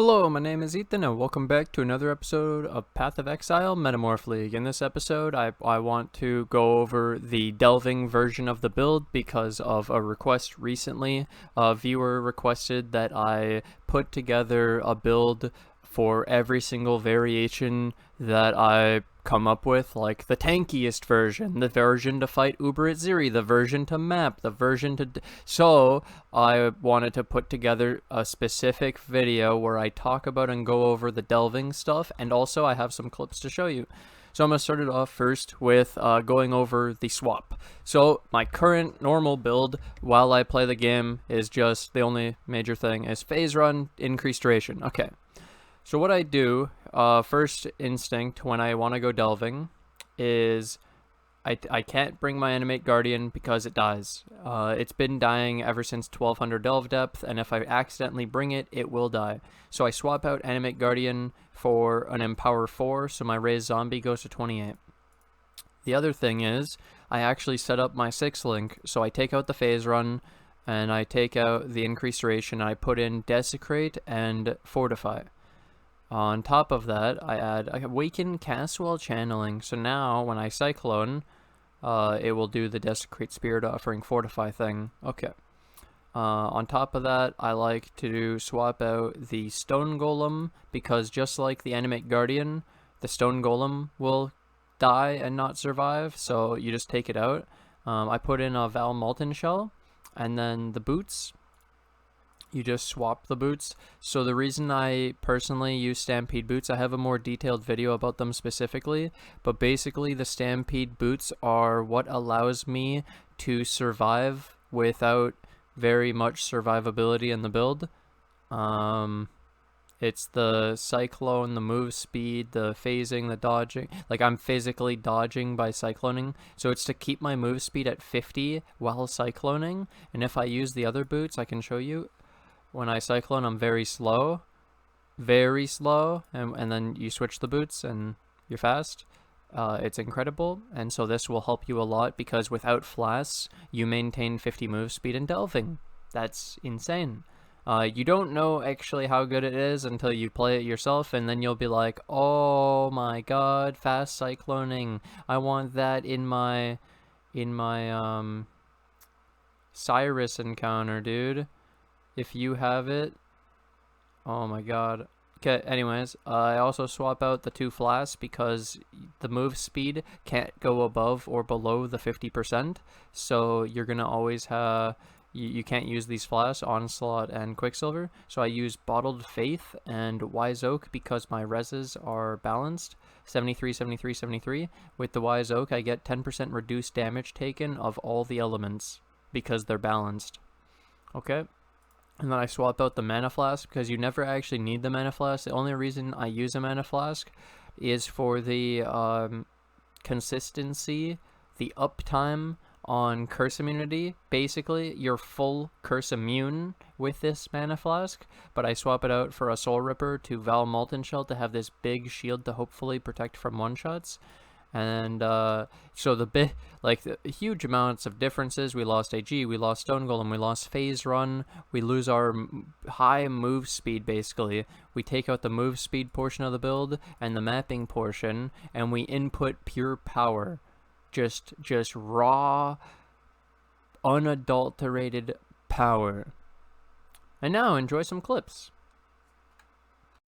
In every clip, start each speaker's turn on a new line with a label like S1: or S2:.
S1: Hello, my name is Ethan and welcome back to another episode of Path of Exile Metamorph League. In this episode, I want to go over the delving version of the build because of a request recently. A viewer requested that I put together a build for every single variation that I come up with, like the tankiest version, the version to fight Uber at Ziri, the version to map, the version to... So I wanted to put together a specific video where I talk about and go over the delving stuff, and also I have some clips to show you. So I'm going to start it off first with going over the swap. So my current normal build while I play the game is just, the only major thing is phase run, increased duration. Okay. So what I do, first instinct when I want to go delving is I can't bring my Animate Guardian because it dies. It's been dying ever since 1200 delve depth, and if I accidentally bring it, it will die. So I swap out Animate Guardian for an Empower 4, so my Raised Zombie goes to 28. The other thing is, I actually set up my 6-link, so I take out the phase run, and I take out the increased duration, and I put in Desecrate and Fortify. On top of that, I add Awaken Cast while channeling. So now, when I Cyclone, it will do the Desecrate Spirit Offering Fortify thing. Okay. On top of that, I like to swap out the Stone Golem, because just like the Animate Guardian, the Stone Golem will die and not survive, so you just take it out. I put in a Val Molten Shell, and then the boots. You just swap the boots. So the reason I personally use Stampede boots, I have a more detailed video about them specifically, but basically the Stampede boots are what allows me to survive without very much survivability in the build. It's the Cyclone, the move speed, the phasing, the dodging. Like, I'm physically dodging by cycloning, so it's to keep my move speed at 50 while cycloning, and if I use the other boots, I can show you. When I cyclone, I'm very slow, and then you switch the boots and you're fast. It's incredible, and so this will help you a lot because without Flasks, you maintain 50 move speed in delving. That's insane. You don't know actually how good it is until you play it yourself, and then you'll be like, oh my god, fast cycloning. I want that in my Cyrus encounter, dude. If you have it, oh my god. Okay, anyways, I also swap out the 2 Flasks because the move speed can't go above or below the 50%, so you're gonna always have, you can't use these Flasks, Onslaught and Quicksilver, so I use Bottled Faith and Wise Oak because my reses are balanced, 73, 73, 73. With the Wise Oak, I get 10% reduced damage taken of all the elements because they're balanced. Okay. And then I swap out the Mana Flask because you never actually need the Mana Flask. The only reason I use a Mana Flask is for the consistency, the uptime on curse immunity. Basically, you're full curse immune with this Mana Flask, but I swap it out for a Soul Ripper to Val Molten Shell to have this big shield to hopefully protect from one-shots. And so the huge amounts of differences. We lost AG, we lost Stone Golem, we lost Phase Run, we lose our high move speed basically. We take out the move speed portion of the build and the mapping portion, and we input pure power. Just raw, unadulterated power. And now enjoy some clips.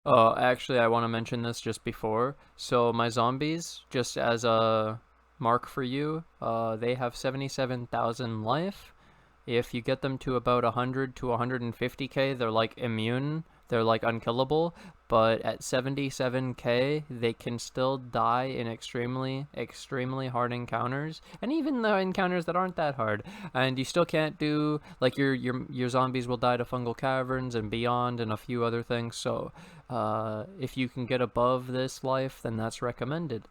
S1: Actually, I want to mention this just before. So my zombies, just as a mark for you, they have 77,000 life. If you get them to about 100 to 150k, they're like immune. They're like unkillable. But at 77k, they can still die in extremely, extremely hard encounters. And even the encounters that aren't that hard. And you still can't do, like, your zombies will die to fungal caverns and beyond and a few other things. So if you can get above this life, then that's recommended.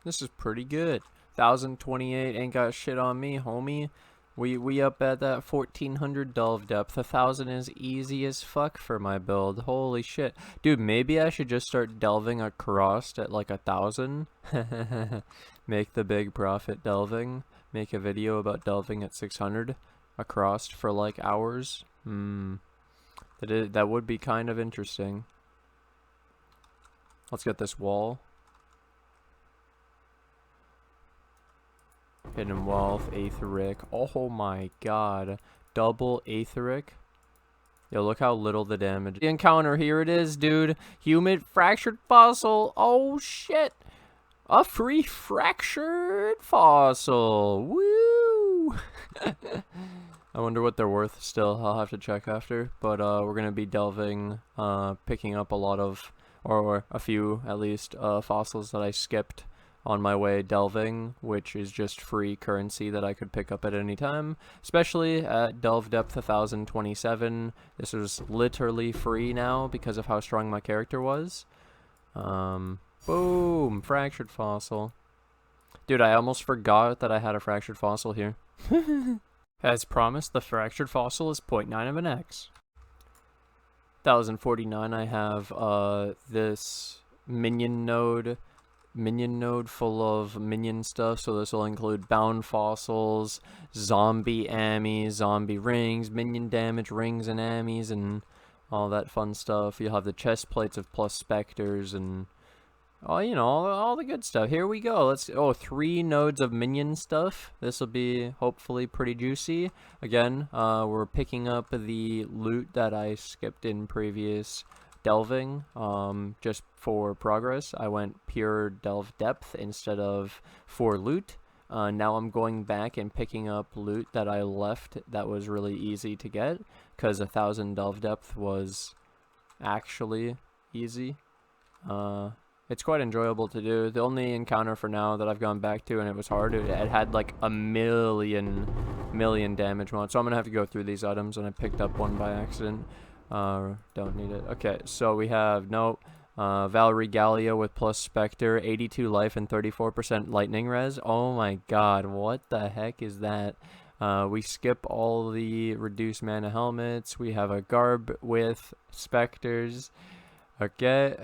S1: This is pretty good. 1028 ain't got shit on me, homie. We up at that 1400 delve depth. 1000 is easy as fuck for my build. Holy shit. Dude, maybe I should just start delving across at like 1000. Make the big profit delving. Make a video about delving at 600 across for like hours. That would be kind of interesting. Let's get this wall. Hidden Wealth, Aetheric. Oh my god. Double Aetheric. Yo, look how little the damage. The encounter, here it is, dude. Humid Fractured Fossil. Oh shit. A free Fractured Fossil. Woo! I wonder what they're worth still. I'll have to check after. But we're going to be delving, picking up a lot of, or a few at least, fossils that I skipped on my way delving, which is just free currency that I could pick up at any time, especially at delve depth 1027. This is literally free now because of how strong my character was. Boom, fractured fossil. Dude, I almost forgot that I had a fractured fossil here. As promised, the fractured fossil is 0.9 of an X. 1049, I have this minion node full of minion stuff, so this will include bound fossils, zombie ammies, zombie rings, minion damage rings and ammies, and all that fun stuff. You'll have the chest plates of plus specters and all the good stuff. Here we go. 3 nodes of minion stuff. This will be hopefully pretty juicy. Again, we're picking up the loot that I skipped in previous delving, just for progress. I went pure delve depth instead of for loot. Now I'm going back and picking up loot that I left that was really easy to get, because 1000 delve depth was actually easy. It's quite enjoyable to do. The only encounter for now that I've gone back to and it was hard, it had like a million damage mod, so I'm gonna have to go through these items, and I picked up one by accident. Don't need it. Okay, so we have Valerie Gallia with plus Spectre, 82 life and 34% lightning res. Oh my god, what the heck is that? We skip all the reduced mana helmets. We have a Garb with Specters. Okay,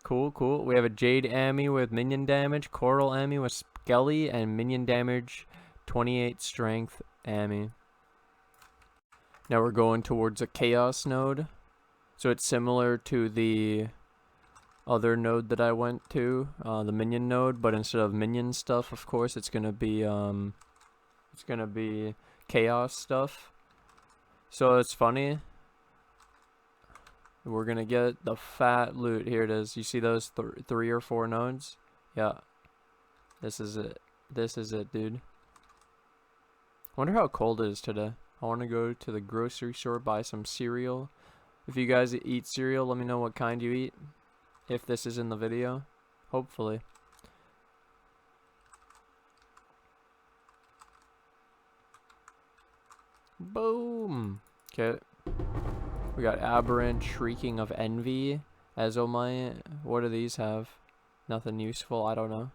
S1: cool. We have a Jade Ammy with minion damage, Coral Ammy with Skelly, and minion damage, 28 strength Ammy. Now we're going towards a Chaos node. So it's similar to the other node that I went to, the minion node, but instead of minion stuff, of course, it's gonna be chaos stuff. So it's funny. We're gonna get the fat loot. Here it is. You see those 3 or 4 nodes? Yeah. This is it. This is it, dude. Wonder how cold it is today. I want to go to the grocery store, buy some cereal. If you guys eat cereal, let me know what kind you eat. If this is in the video. Hopefully. Boom! Okay. We got Aberrant, Shrieking of Envy, Ezomite. What do these have? Nothing useful, I don't know.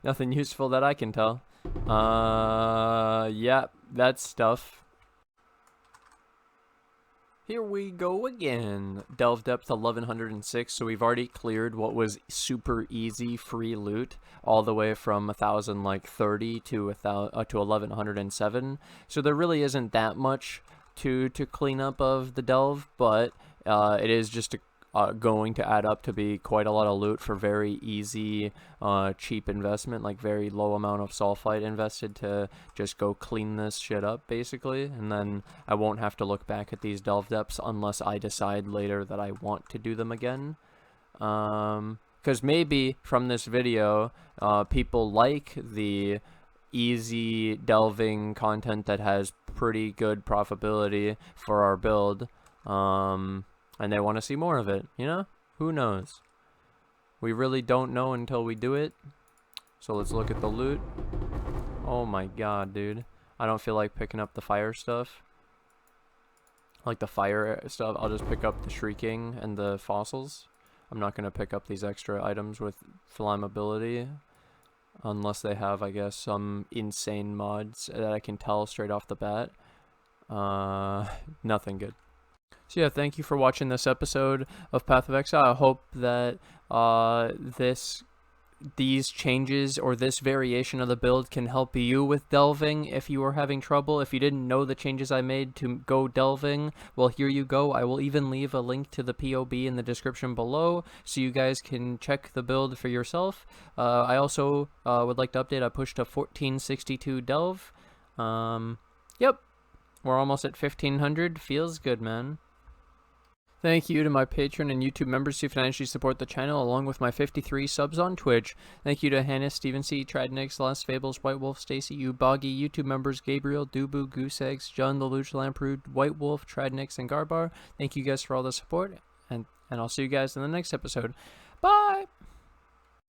S1: Nothing useful that I can tell. Yeah, that's stuff. Here we go again. Delve depth 1106, so we've already cleared what was super easy free loot, all the way from 1030 to 1107. So there really isn't that much to clean up of the delve, but it is just going to add up to be quite a lot of loot for very easy, cheap investment, like very low amount of sulfite invested to just go clean this shit up, basically, and then I won't have to look back at these delve depths unless I decide later that I want to do them again. Because maybe from this video, people like the easy delving content that has pretty good profitability for our build, and they want to see more of it, you know? Who knows? We really don't know until we do it. So let's look at the loot. Oh my god, dude. I don't feel like picking up the fire stuff. Like the fire stuff, I'll just pick up the Shrieking and the fossils. I'm not going to pick up these extra items with flammability. Unless they have, I guess, some insane mods that I can tell straight off the bat. Nothing good. So yeah, thank you for watching this episode of Path of Exile. I hope that this these changes or this variation of the build can help you with delving if you are having trouble. If you didn't know the changes I made to go delving, well, here you go. I will even leave a link to the POB in the description below so you guys can check the build for yourself. I also would like to update, I pushed to 1462 delve. Yep, we're almost at 1500. Feels good, man. Thank you to my Patreon and YouTube members who financially support the channel, along with my 53 subs on Twitch. Thank you to Hannah, Steven C, Tridnix, Last Fables, White Wolf, Stacy U, Boggy, YouTube members Gabriel, Dubu, Goose Eggs, John, the Luge Lamprood, White Wolf, Tridnix, and Garbar. Thank you guys for all the support, and I'll see you guys in the next episode. Bye!